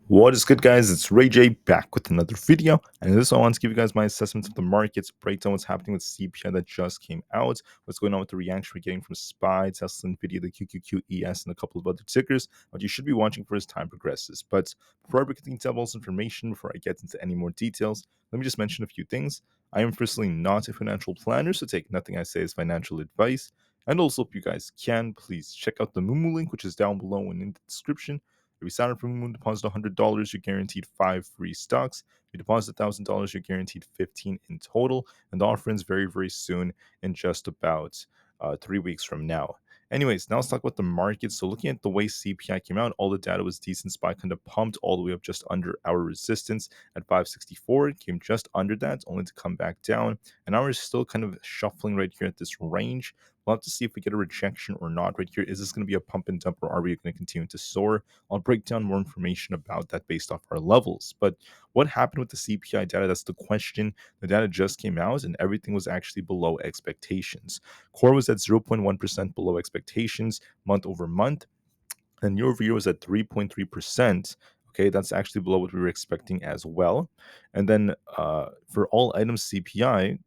What is good, guys? It's Rey-Jay back with another video, and in this one I want to give you guys my assessments of the markets, break down what's happening with CPI that just came out, what's going on with the reaction we're getting from SPY, Tesla, Nvidia, the QQQES, and a couple of other tickers, what you should be watching for as time progresses. But before I break into all this information, before I get into any more details, let me just mention a few things. I am personally not a financial planner, so take nothing I say as financial advice. And also, if you guys can, please check out the Moomoo link, which is down below and in the description. If you sign up for Moomoo, deposit $100, you're guaranteed 5 free stocks. If you deposit $1,000, you're guaranteed 15 in total. And the offer ends very, very soon, in just about 3 weeks from now. Anyways, now let's talk about the market. So looking at the way CPI came out, all the data was decent. SPY kind of pumped all the way up just under our resistance at 564. It came just under that, only to come back down. And now we're still kind of shuffling right here at this range. We'll have to see if we get a rejection or not right here. Is this going to be a pump and dump, or are we going to continue to soar? I'll break down more information about that based off our levels. But what happened with the CPI data? That's the question. The data just came out and everything was actually below expectations. Core was at 0.1% below expectations month over month, and year over year was at 3.3%. Okay, that's actually below what we were expecting as well. And then for all items CPI,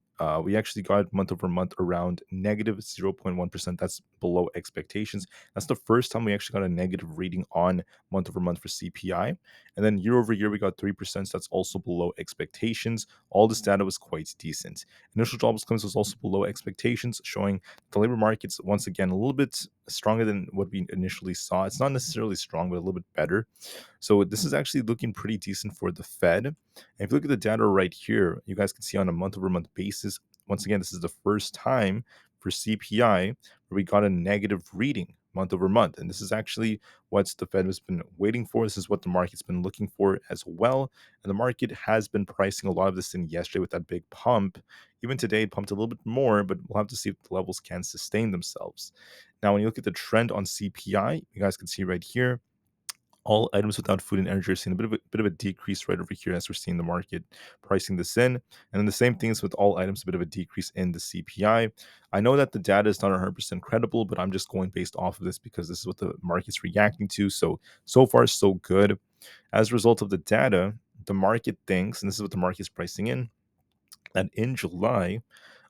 we actually got month over month around negative 0.1%. That's below expectations. That's the first time we actually got a negative reading on month over month for CPI. And then year over year, we got 3%. So that's also below expectations. All this data was quite decent. Initial jobs claims was also below expectations, showing the labor market's once again a little bit stronger than what we initially saw. It's not necessarily strong, but a little bit better. So this is actually looking pretty decent for the Fed. And if you look at the data right here, you guys can see on a month over month basis, once again, this is the first time for CPI where we got a negative reading month over month. And this is actually what the Fed has been waiting for. This is what the market's been looking for as well. And the market has been pricing a lot of this in yesterday with that big pump. Even today, it pumped a little bit more, but we'll have to see if the levels can sustain themselves. Now, when you look at the trend on CPI, you guys can see right here, all items without food and energy are seeing a bit of a decrease right over here as we're seeing the market pricing this in. And then the same thing is with all items, a bit of a decrease in the CPI. I know that the data is not 100% credible, but I'm just going based off of this because this is what the market's reacting to. So far, so good. As a result of the data, the market thinks, and this is what the market is pricing in, that in July,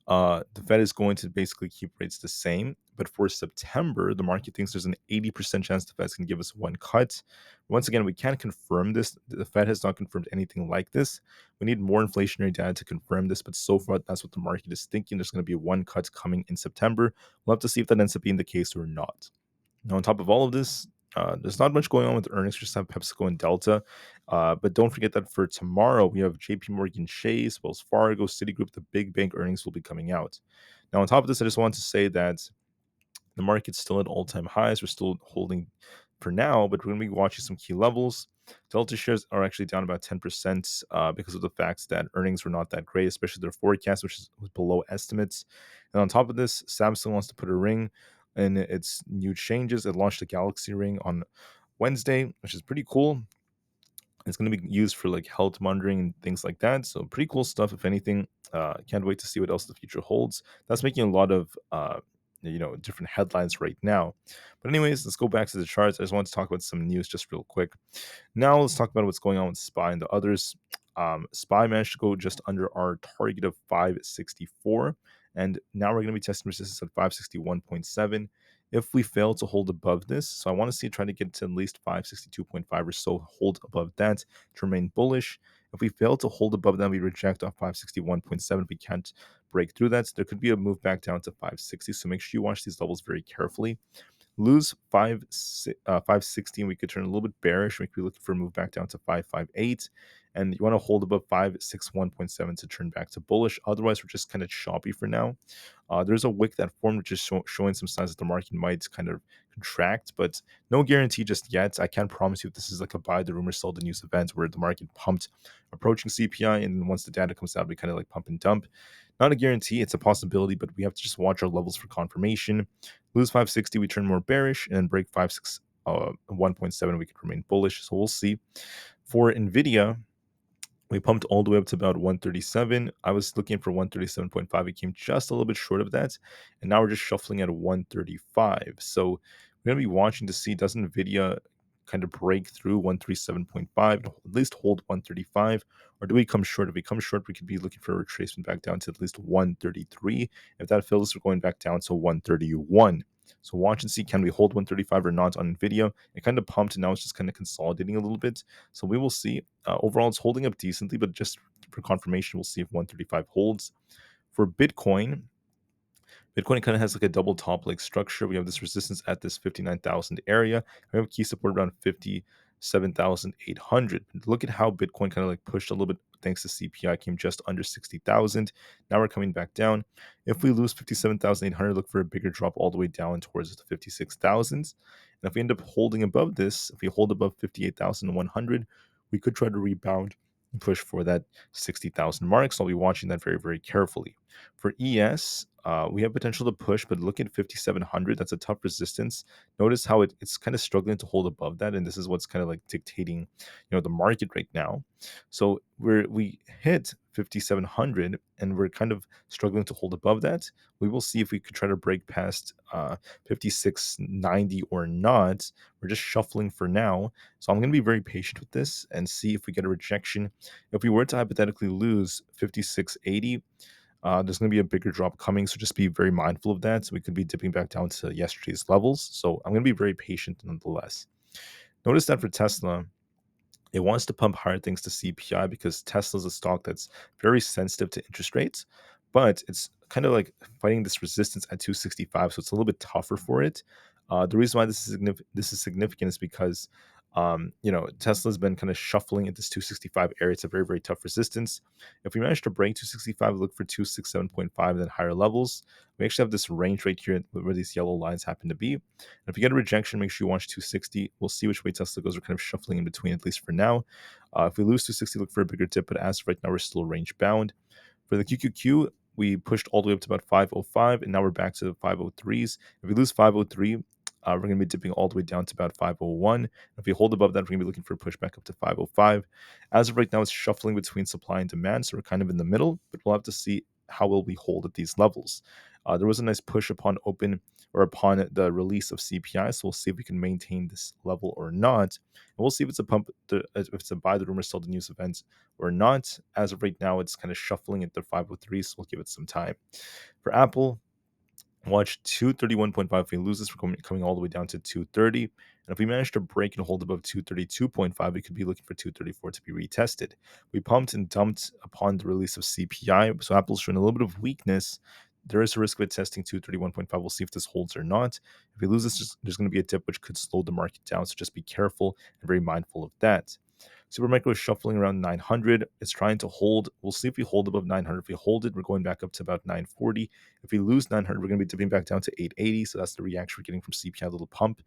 the Fed is going to basically keep rates the same. But for September, the market thinks there's an 80% chance the Fed's going to give us one cut. Once again, we can't confirm this. The Fed has not confirmed anything like this. We need more inflationary data to confirm this. But so far, that's what the market is thinking. There's going to be one cut coming in September. We'll have to see if that ends up being the case or not. Now, on top of all of this, there's not much going on with earnings. We just have PepsiCo and Delta. But don't forget that for tomorrow, we have JP Morgan Chase, Wells Fargo, Citigroup, the big bank earnings will be coming out. Now, on top of this, I just want to say that the market's still at all-time highs. We're still holding for now, but we're going to be watching some key levels. Delta shares are actually down about 10% because of the fact that earnings were not that great, especially their forecast, which was below estimates. And on top of this, Samsung wants to put a ring in its new changes. It launched a Galaxy Ring on Wednesday, which is pretty cool. It's going to be used for like health monitoring and things like that. So pretty cool stuff, if anything. Can't wait to see what else the future holds. That's making a lot of different headlines right now. But anyways, let's go back to the charts. I just want to talk about some news just real quick. Now let's talk about what's going on with SPY and the others. SPY managed to go just under our target of 564, and now we're going to be testing resistance at 561.7. If we fail to hold above this, so I want to see try to get to at least 562.5 or so, hold above that to remain bullish. If we fail to hold above that, we reject off 561.7. If we can't break through that, there could be a move back down to 560. So make sure you watch these levels very carefully. Lose 516, we could turn a little bit bearish. We could be looking for a move back down to 558, and you want to hold above 561.7 to turn back to bullish. Otherwise, we're just kind of choppy for now. There's a wick that formed, which is showing some signs that the market might kind of contract, but no guarantee just yet. I can't promise you if this is like a buy the rumor, sell the news event where the market pumped approaching CPI, and then once the data comes out, we kind of like pump and dump. Not a guarantee, it's a possibility, but we have to just watch our levels for confirmation. Lose 560, we turn more bearish, and then break 1.7, we could remain bullish. So we'll see. For Nvidia, we pumped all the way up to about 137. I was looking for 137.5. It came just a little bit short of that. And now we're just shuffling at 135. So we're going to be watching to see, does Nvidia kind of break through 137.5, at least hold 135, or do we come short? If we come short, we could be looking for a retracement back down to at least 133. If that fails, we're going back down to 131. So watch and see, can we hold 135 or not on Nvidia? It kind of pumped, and now it's just kind of consolidating a little bit. So we will see. Overall, it's holding up decently, but just for confirmation, we'll see if 135 holds. For Bitcoin, Bitcoin kind of has like a double top like structure. We have this resistance at this 59,000 area. We have key support around 57,800. Look at how Bitcoin kind of like pushed a little bit thanks to CPI, came just under 60,000. Now we're coming back down. If we lose 57,800, look for a bigger drop all the way down towards the 56,000. And if we end up holding above this, if we hold above 58,100, we could try to rebound and push for that 60,000 mark. So I'll be watching that very, very carefully. For ES, we have potential to push, but look at 5,700. That's a tough resistance. Notice how it's kind of struggling to hold above that, and this is what's kind of like dictating, the market right now. So we hit 5,700, and we're kind of struggling to hold above that. We will see if we could try to break past 5,690 or not. We're just shuffling for now, so I'm going to be very patient with this and see if we get a rejection. If we were to hypothetically lose 5,680. There's going to be a bigger drop coming, so just be very mindful of that. So we could be dipping back down to yesterday's levels. So I'm going to be very patient nonetheless. Notice that for Tesla, it wants to pump higher things to CPI because Tesla's a stock that's very sensitive to interest rates, but it's kind of like fighting this resistance at 265, so it's a little bit tougher for it. The reason why this is significant is because Tesla's been kind of shuffling at this 265 area. It's a very, very tough resistance. If we manage to break 265, look for 267.5 and then higher levels. We actually have this range right here where these yellow lines happen to be. And if you get a rejection, make sure you watch 260. We'll see which way Tesla goes. We're kind of shuffling in between, at least for now. If we lose 260, look for a bigger dip, but as of right now, we're still range bound. For the QQQ, we pushed all the way up to about 505, and now we're back to the 503s. If we lose 503, we're going to be dipping all the way down to about 501. If we hold above that, we're going to be looking for a pushback up to 505. As of right now, it's shuffling between supply and demand, so we're kind of in the middle, but we'll have to see how will we hold at these levels. There was a nice push upon open or upon the release of CPI, so we'll see if we can maintain this level or not. And we'll see if it's a pump, if it's a buy the rumor, sell the news event or not. As of right now, it's kind of shuffling at the 503, so we'll give it some time. For Aapl, watch 231.5. If we lose this, we're coming all the way down to 230. And if we manage to break and hold above 232.5, we could be looking for 234 to be retested. We pumped and dumped upon the release of CPI, so Apple's showing a little bit of weakness. There is a risk of it testing 231.5. We'll see if this holds or not. If we lose this, there's going to be a dip which could slow the market down, so just be careful and very mindful of that. Supermicro is shuffling around 900. It's trying to hold. We'll see if we hold above 900. If we hold it, we're going back up to about 940. If we lose 900, we're going to be dipping back down to 880. So that's the reaction we're getting from CPI, a little pump.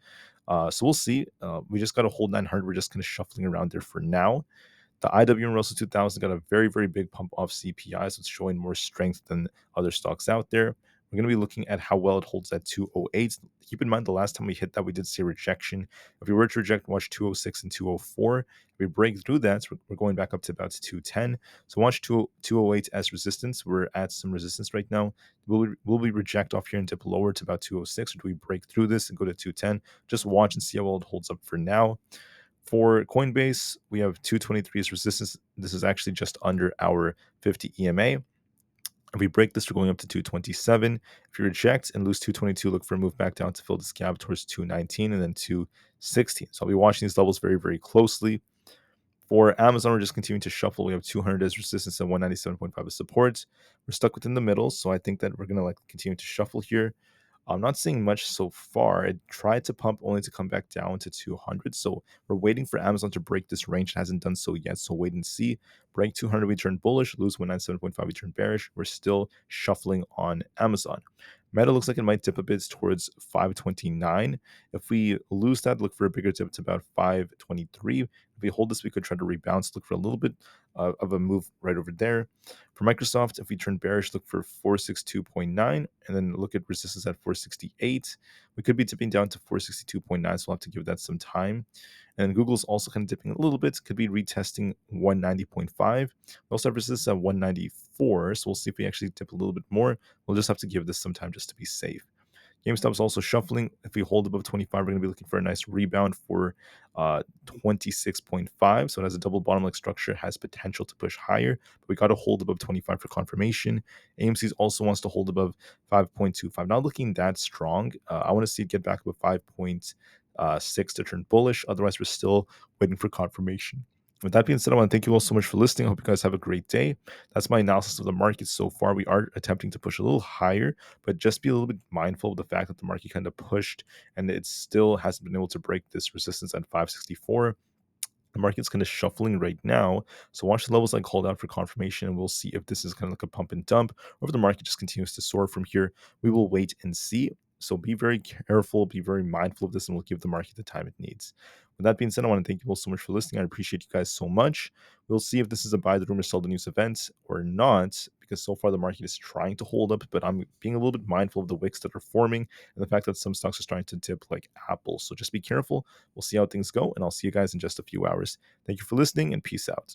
So we'll see. We just got to hold 900. We're just kind of shuffling around there for now. The IWM Russell 2000 got a very, very big pump off CPI, so it's showing more strength than other stocks out there. We're going to be looking at how well it holds at 208. Keep in mind, the last time we hit that, we did see a rejection. If we were to reject, watch 206 and 204. If we break through that, we're going back up to about 210. So watch 208 as resistance. We're at some resistance right now. Will we reject off here and dip lower to about 206, or do we break through this and go to 210? Just watch and see how well it holds up for now. For Coinbase, we have 223 as resistance. This is actually just under our 50 EMA. If we break this, we're going up to 227. If you reject and lose 222, look for a move back down to fill this gap towards 219 and then 216. So I'll be watching these levels very, very closely. For Amazon, we're just continuing to shuffle. We have 200 as resistance and 197.5 as support. We're stuck within the middle, so I think that we're going to continue to shuffle here. I'm not seeing much so far. It tried to pump only to come back down to 200. So we're waiting for Amazon to break this range. It hasn't done so yet. So wait and see. Break 200, we turn bullish. Lose 197.5, we turn bearish. We're still shuffling on Amazon. Meta looks like it might dip a bit towards 529. If we lose that, look for a bigger dip to about 523. If we hold this, we could try to rebound. Look for a little bit of a move right over there. For Microsoft, if we turn bearish, look for 462.9 and then look at resistance at 468. We could be dipping down to 462.9, so we'll have to give that some time. And Google's also kind of dipping a little bit, could be retesting 190.5. We also have resistance at 194, so we'll see if we actually dip a little bit more. We'll just have to give this some time just to be safe. GameStop is also shuffling. If we hold above 25, we're going to be looking for a nice rebound for 26.5. So it has a double bottom like structure, has potential to push higher, but we got to hold above 25 for confirmation. AMC also wants to hold above 5.25. Not looking that strong. I want to see it get back above 5.6 to turn bullish. Otherwise, we're still waiting for confirmation. With that being said, I want to thank you all so much for listening. I hope you guys have a great day. That's my analysis of the market so far. We are attempting to push a little higher, but just be a little bit mindful of the fact that the market kind of pushed and it still hasn't been able to break this resistance at 564. The market's kind of shuffling right now. So watch the levels like hold out for confirmation, and we'll see if this is kind of like a pump and dump or if the market just continues to soar from here. We will wait and see. So be very careful, be very mindful of this, and we'll give the market the time it needs. With that being said, I want to thank you all so much for listening. I appreciate you guys so much. We'll see if this is a buy the rumor, sell the news event or not, because so far the market is trying to hold up, but I'm being a little bit mindful of the wicks that are forming and the fact that some stocks are starting to dip like Apple. So just be careful. We'll see how things go, and I'll see you guys in just a few hours. Thank you for listening, and peace out.